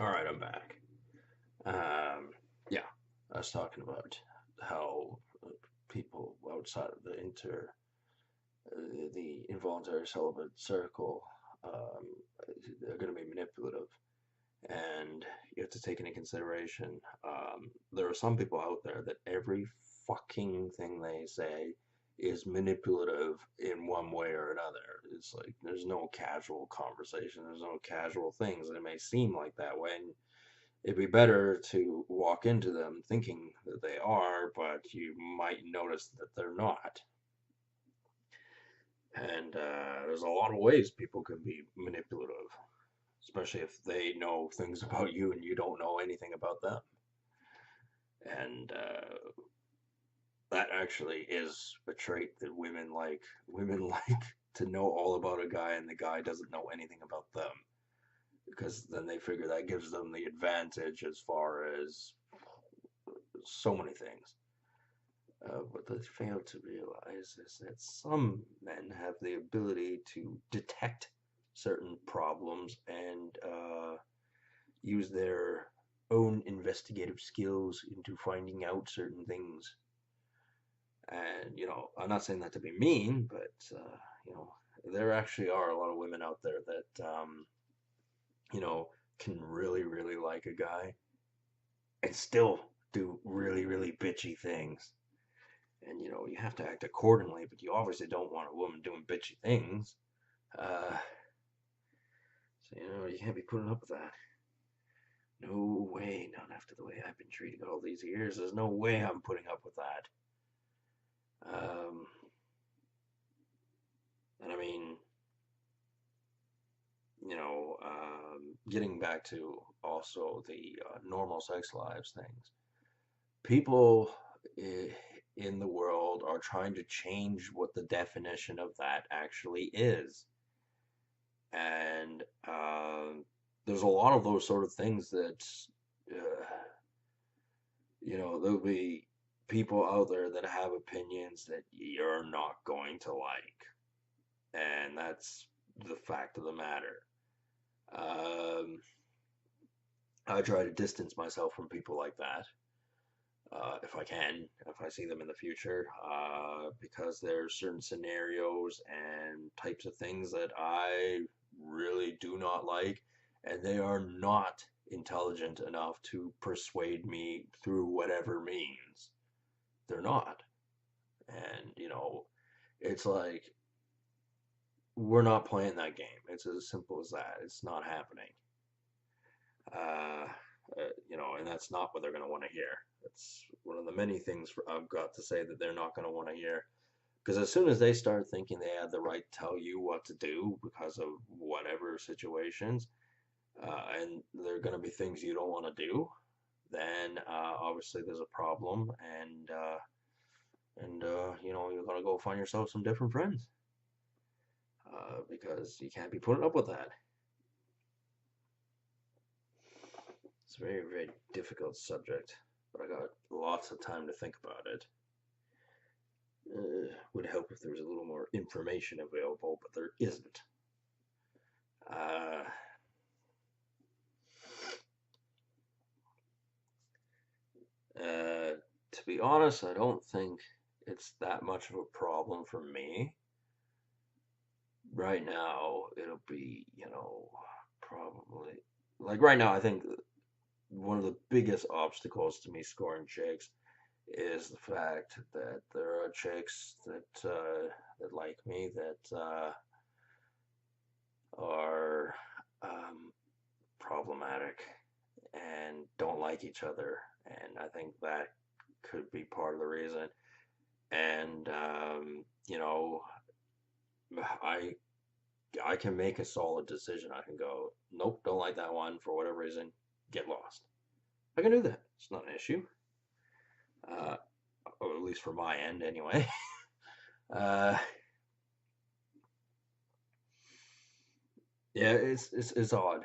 All right, I'm back. Um, yeah, I was talking about how people outside of the involuntary celibate circle, um, they're going to be manipulative, and you have to take into consideration there are some people out there that every fucking thing they say is manipulative in one way or another. It's like there's no casual conversation, there's no casual things, and it may seem like that way. And it'd be better to walk into them thinking that they are, but you might notice that they're not. And there's a lot of ways people can be manipulative, especially if they know things about you and you don't know anything about them. And that actually is a trait that women like. Women like to know all about a guy and the guy doesn't know anything about them. Because then they figure that gives them the advantage as far as so many things. What they fail to realize is that some men have the ability to detect certain problems and use their own investigative skills into finding out certain things. And, I'm not saying that to be mean, but, you know, there actually are a lot of women out there that, you know, can really, really like a guy and still do really, really bitchy things. And you have to act accordingly, but you obviously don't want a woman doing bitchy things. Uh, so you can't be putting up with that. No way, not after the way I've been treated all these years. There's no way I'm putting up with that. Um, and I mean, getting back to also the normal sex lives things, people in the world are trying to change what the definition of that actually is. And there's a lot of those sort of things that uh, there'll be people out there that have opinions that you're not going to like, and that's the fact of the matter. um, I try to distance myself from people like that, if I can, if I see them in the future, because there's certain scenarios and types of things that I really do not like, and they are not intelligent enough to persuade me through whatever means. They're not. And, it's like, we're not playing that game. It's as simple as that. It's not happening. Uh, and that's not what they're going to want to hear. That's one of the many things I've got to say that they're not going to want to hear. Because as soon as they start thinking they have the right to tell you what to do because of whatever situations, and there are going to be things you don't want to do, then obviously there's a problem, and you're going to go find yourself some different friends, because you can't be putting up with that. It's a very, very difficult subject, but I got lots of time to think about it. Would help if there was a little more information available, but there isn't. Uh, to be honest, I don't think it's that much of a problem for me. Right now, it'll be, probably like right now, I think one of the biggest obstacles to me scoring chicks is the fact that there are chicks that like me that are problematic and don't like each other, and I think that could be part of the reason. And I I can make a solid decision. I can go, nope, don't like that one for whatever reason, get lost. I can do that. It's not an issue, uh, or at least for my end, anyway. uh, yeah, it's odd,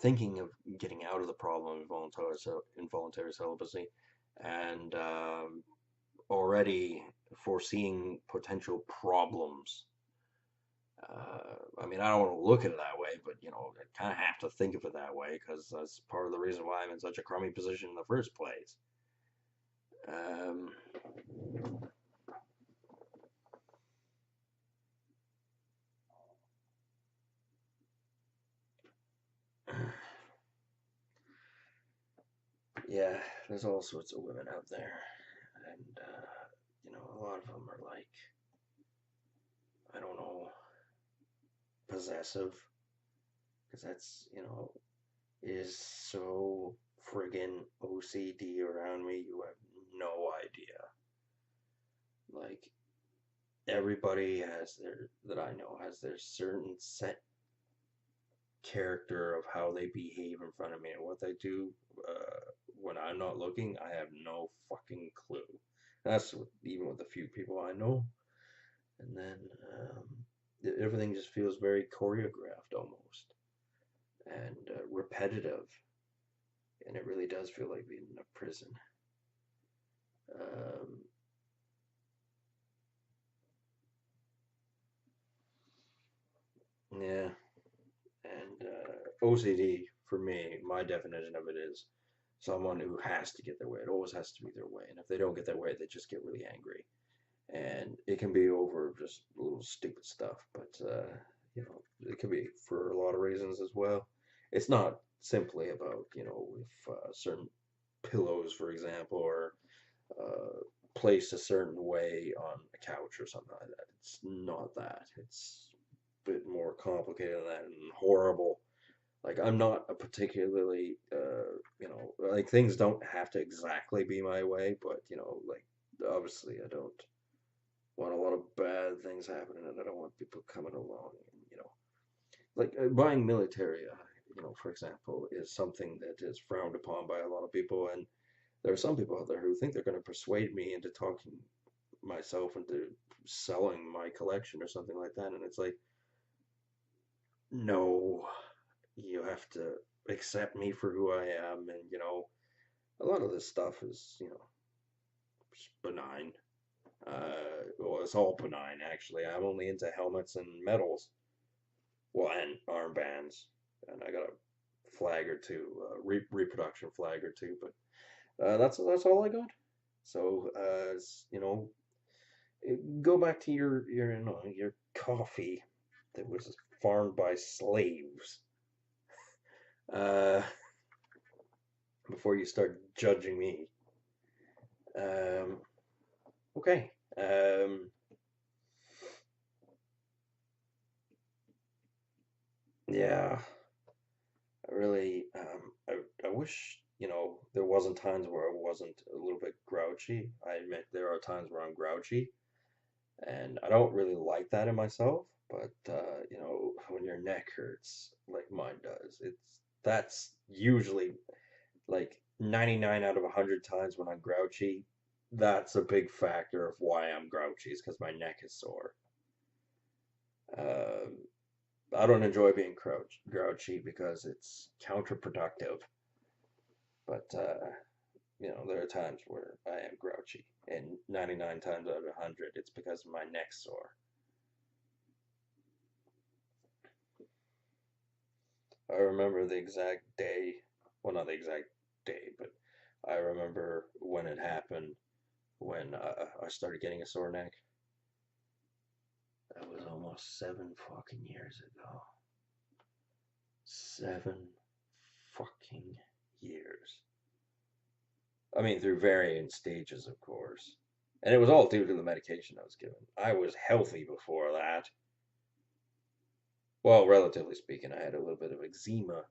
thinking of getting out of the problem of involuntary celibacy, and already foreseeing potential problems I mean, I don't want to look at it that way, but I kind of have to think of it that way because that's part of the reason why I'm in such a crummy position in the first place. Um, yeah, there's all sorts of women out there, and a lot of them are like, I don't know, possessive, because that's is so friggin' OCD around me. You have no idea. Like everybody has their that I know has their certain set character of how they behave in front of me and what they do when I'm not looking. I have no fucking clue. That's even with the few people I know. And then everything just feels very choreographed almost and repetitive. And it really does feel like being in a prison. Um, yeah, and OCD for me, my definition of it is someone who has to get their way. It always has to be their way, and if they don't get their way, they just get really angry, and it can be over just little stupid stuff. But it can be for a lot of reasons as well. It's not simply about if certain pillows, for example, or uh, placed a certain way on a couch or something like that. It's not that. It's a bit more complicated than that and horrible. Like I'm not a particularly, like things don't have to exactly be my way, but like obviously I don't want a lot of bad things happening, and I don't want people coming along and like buying military, for example, is something that is frowned upon by a lot of people, and there are some people out there who think they're going to persuade me into talking myself into selling my collection or something like that. And it's like, no, you have to accept me for who I am. And, a lot of this stuff is, benign. Well, it's all benign, actually. I'm only into helmets and medals. Well, and armbands. And I got a flag or two, reproduction flag or two, but that's all I got. So, go back to your coffee that was farmed by slaves. Uh, before you start judging me. Um, okay. Yeah. I really. I wish there wasn't times where I wasn't a little bit grouchy. I admit there are times where I'm grouchy, and I don't really like that in myself. But when your neck hurts like mine does, that's usually like 99 out of 100 times when I'm grouchy. That's a big factor of why I'm grouchy is because my neck is sore. Um, I don't enjoy being grouchy because it's counterproductive. But there are times where I am grouchy, and 99 times out of 100, it's because my neck's sore. I remember the exact day, well, not the exact day, but I remember when it happened when I started getting a sore neck. That was almost 7 fucking years ago. 7 fucking years. I mean, through varying stages, of course. And it was all due to the medication I was given. I was healthy before that. Well, relatively speaking, I had a little bit of eczema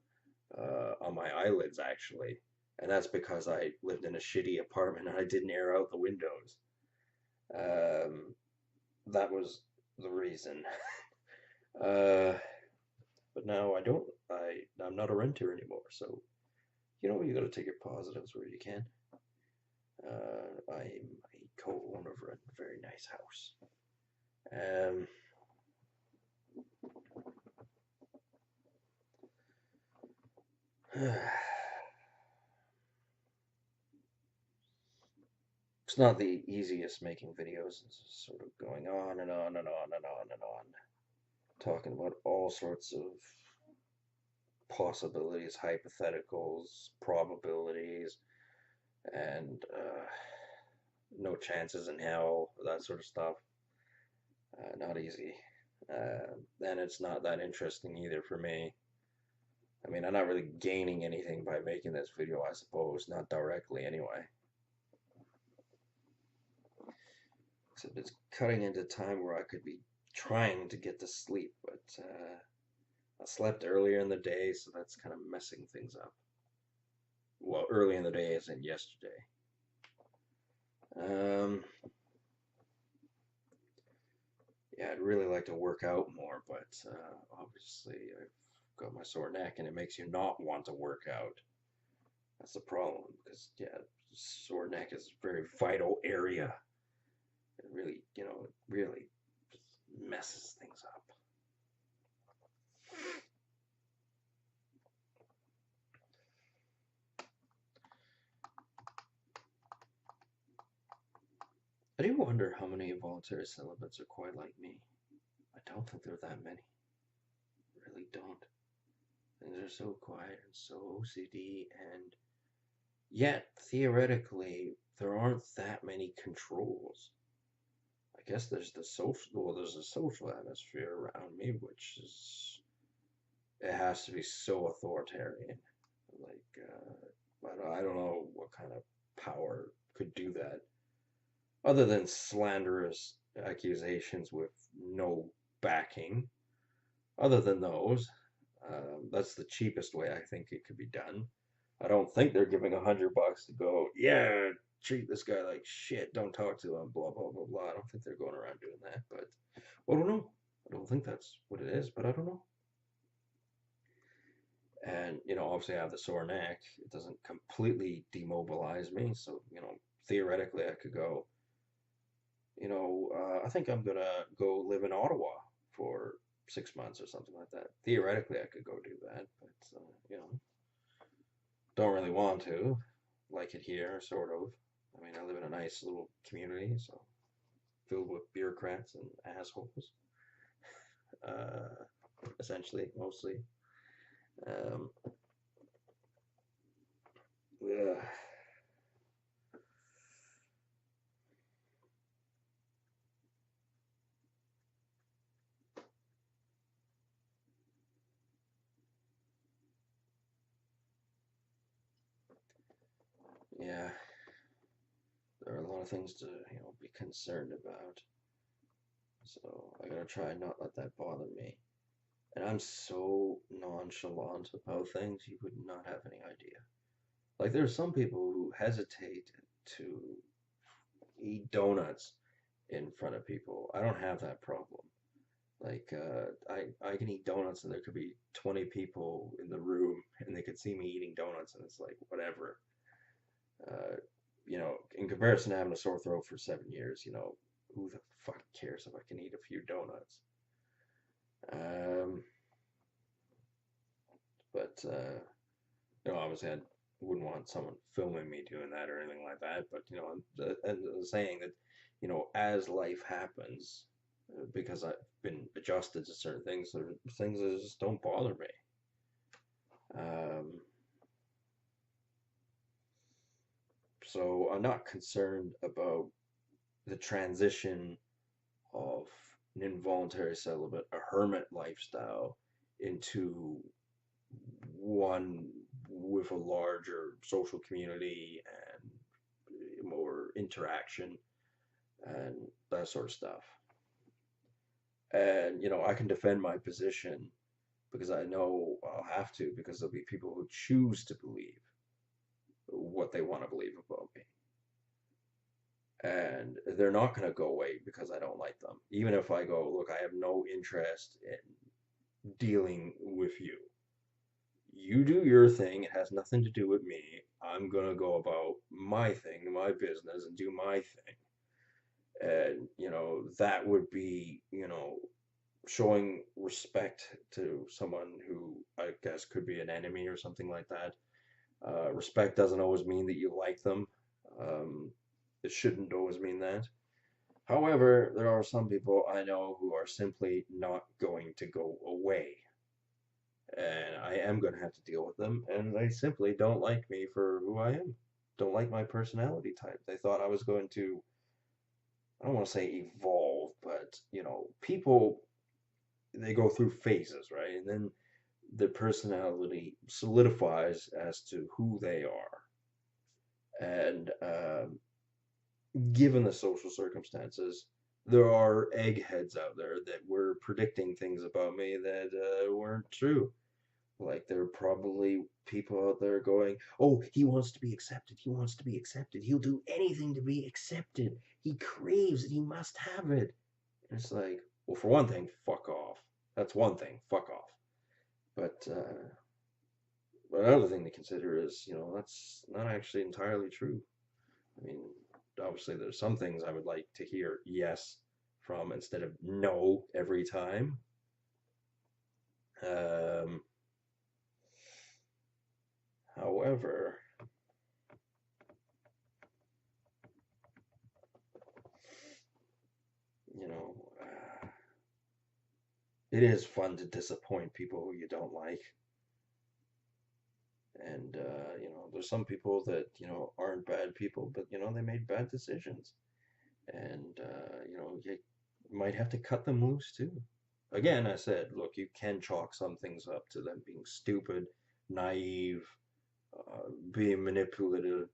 on my eyelids, actually. And that's because I lived in a shitty apartment and I didn't air out the windows. Um, that was the reason. uh, but now I don't. I'm not a renter anymore, so you got to take your positives where you can. I'm a co-owner of a very nice house. Um, it's not the easiest making videos. It's sort of going on and on and on and on and on. talking about all sorts of possibilities, hypotheticals, probabilities, and no chances in hell, that sort of stuff. Not easy. And it's not that interesting either for me. I mean, I'm not really gaining anything by making this video, I suppose, not directly anyway. Except it's cutting into time where I could be trying to get to sleep, but I slept earlier in the day, so that's kind of messing things up. Well, early in the day as in yesterday. Um, yeah, I'd really like to work out more, but obviously I've got my sore neck, and it makes you not want to work out. That's the problem, because yeah, sore neck is a very vital area. It really, it really messes things up. I do wonder how many involuntary celibates are quite like me. I don't think there are that many. I really don't. Things are so quiet and so OCD, and yet theoretically there aren't that many controls. I guess there's a social atmosphere around me, which is it has to be so authoritarian. Like, but I don't know what kind of power could do that, other than slanderous accusations with no backing. Other than those, that's the cheapest way I think it could be done. I don't think they're giving $100 to go, yeah, treat this guy like shit, don't talk to him, blah, blah, blah, blah. I don't think they're going around doing that, but I don't know. I don't think that's what it is, but I don't know. And, obviously I have the sore neck. It doesn't completely demobilize me. So, theoretically I could go, I think I'm going to go live in Ottawa for 6 months or something like that. Theoretically I could go do that, but, don't really want to. Like it here, sort of. I mean, I live in a nice little community, so filled with bureaucrats and assholes. Essentially, mostly. Um, yeah. Yeah, there are a lot of things to, be concerned about. So I gotta try and not let that bother me. And I'm so nonchalant about things, you would not have any idea. Like, there's some people who hesitate to eat donuts in front of people. I don't have that problem. Like, I can eat donuts and there could be 20 people in the room and they could see me eating donuts and it's like, whatever. Uh, in comparison to having a sore throat for 7 years, who the fuck cares if I can eat a few donuts? Um, but, obviously I wouldn't want someone filming me doing that or anything like that. But, I'm saying that, as life happens, because I've been adjusted to certain things, there are things that just don't bother me. Um, so I'm not concerned about the transition of an involuntary celibate, a hermit lifestyle, into one with a larger social community and more interaction and that sort of stuff. And, I can defend my position because I know I'll have to, because there'll be people who choose to believe what they want to believe about me. And they're not going to go away because I don't like them. Even if I go, look, I have no interest in dealing with you. You do your thing. It has nothing to do with me. I'm going to go about my thing, my business, and do my thing. And, that would be, showing respect to someone who I guess could be an enemy or something like that. Respect doesn't always mean that you like them. Um, it shouldn't always mean that. However, there are some people I know who are simply not going to go away. And I am going to have to deal with them, and they simply don't like me for who I am. Don't like my personality type. They thought I was going to, I don't want to say evolve, but, people, they go through phases, right? And then their personality solidifies as to who they are. And given the social circumstances, there are eggheads out there that were predicting things about me that weren't true. Like there are probably people out there going, "Oh, he wants to be accepted. He wants to be accepted. He'll do anything to be accepted. He craves it. He must have it." And it's like, well, for one thing, fuck off. That's one thing. Fuck off. But another thing to consider is, that's not actually entirely true. I mean, obviously, there's some things I would like to hear yes from instead of no every time. Um, However, you know, it is fun to disappoint people who you don't like. And, there's some people that, aren't bad people, but, they made bad decisions. And, you might have to cut them loose too. Again, I said, look, you can chalk some things up to them being stupid, naive, being manipulative,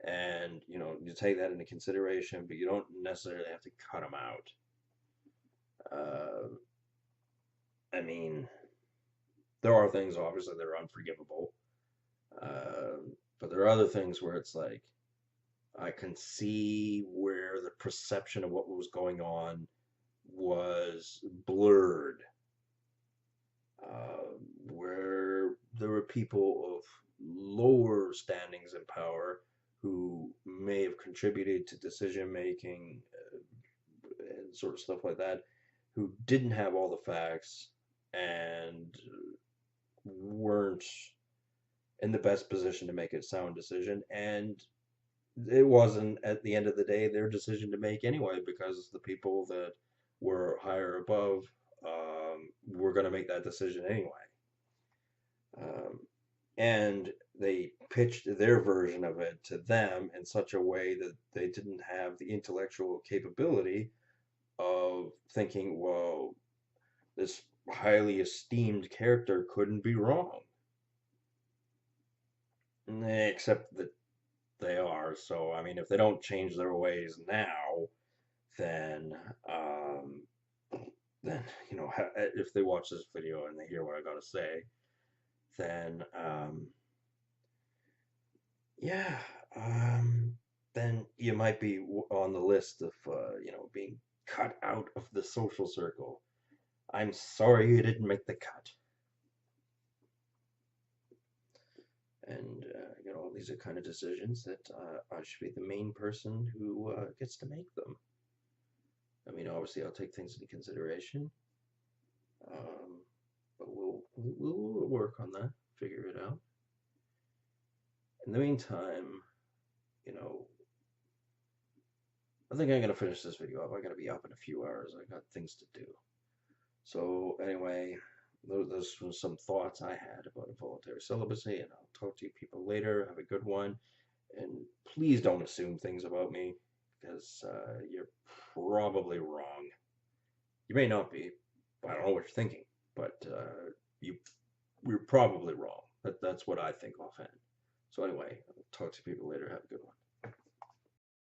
and, you take that into consideration, but you don't necessarily have to cut them out. I mean, there are things obviously that are unforgivable, but there are other things where it's like I can see where the perception of what was going on was blurred, where there were people of lower standings in power who may have contributed to decision making and sort of stuff like that, who didn't have all the facts and weren't in the best position to make a sound decision. And it wasn't, at the end of the day, their decision to make anyway, because the people that were higher above were going to make that decision anyway. Um, and they pitched their version of it to them in such a way that they didn't have the intellectual capability of thinking, well, this highly esteemed character couldn't be wrong. Except that they are. So, I mean, if they don't change their ways now, then, um, then if they watch this video and they hear what I gotta say, then, yeah, then you might be on the list of, being cut out of the social circle. I'm sorry you didn't make the cut. And, these are kind of decisions that I should be the main person who gets to make them. I mean, obviously, I'll take things into consideration, but we'll work on that, figure it out. In the meantime, I think I'm gonna finish this video up. I gotta be up in a few hours. I got things to do. So anyway, those were some thoughts I had about involuntary celibacy, and I'll talk to you people later. Have a good one, and please don't assume things about me, because you're probably wrong. You may not be. I don't know what you're thinking, but you're probably wrong. That's what I think offhand. So anyway, I'll talk to people later. Have a good one.